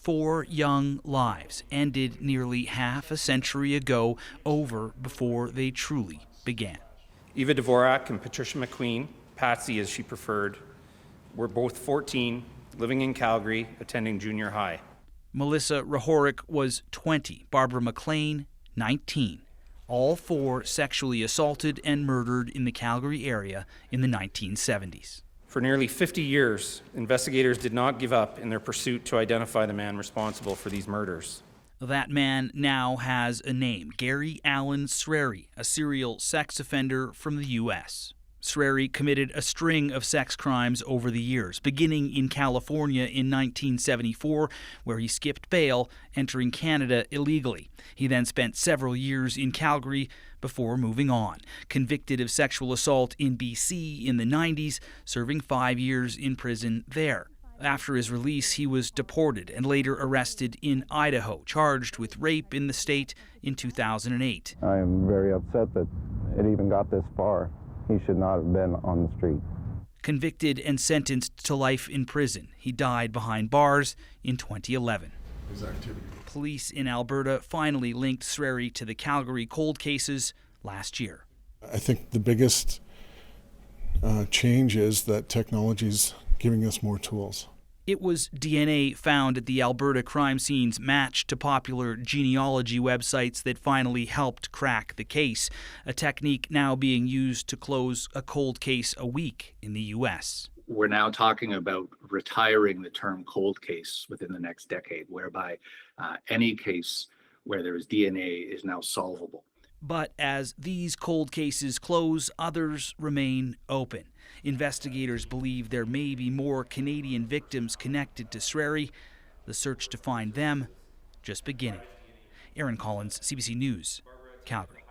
4 young lives ended nearly half a century ago, over before they truly began. Eva Dvorak and Patricia McQueen, Patsy as she preferred, were both 14, living in Calgary, attending junior high. Melissa Rahoric was 20, Barbara McLean, 19. All 4 sexually assaulted and murdered in the Calgary area in the 1970s. For nearly 50 years, investigators did not give up in their pursuit to identify the man responsible for these murders. That man now has a name, Gary Allen Srery, a serial sex offender from the U.S. Srery committed a string of sex crimes over the years, beginning in California in 1974, where he skipped bail, entering Canada illegally. He then spent several years in Calgary before moving on. Convicted of sexual assault in BC in the 90s, serving 5 years in prison there. After his release, he was deported and later arrested in Idaho, charged with rape in the state in 2008. I am very upset that it even got this far. He should not have been on the street. Convicted and sentenced to life in prison, he died behind bars in 2011. Police in Alberta finally linked Srery to the Calgary cold cases last year. I think the biggest change is that technology's giving us more tools. It was DNA found at the Alberta crime scenes matched to popular genealogy websites that finally helped crack the case, a technique now being used to close a cold case a week in the U.S. We're now talking about retiring the term cold case within the next decade, whereby any case where there is DNA is now solvable. But as these cold cases close, others remain open. Investigators believe there may be more Canadian victims connected to Srery. The search to find them just beginning. Aaron Collins, CBC News, Calgary.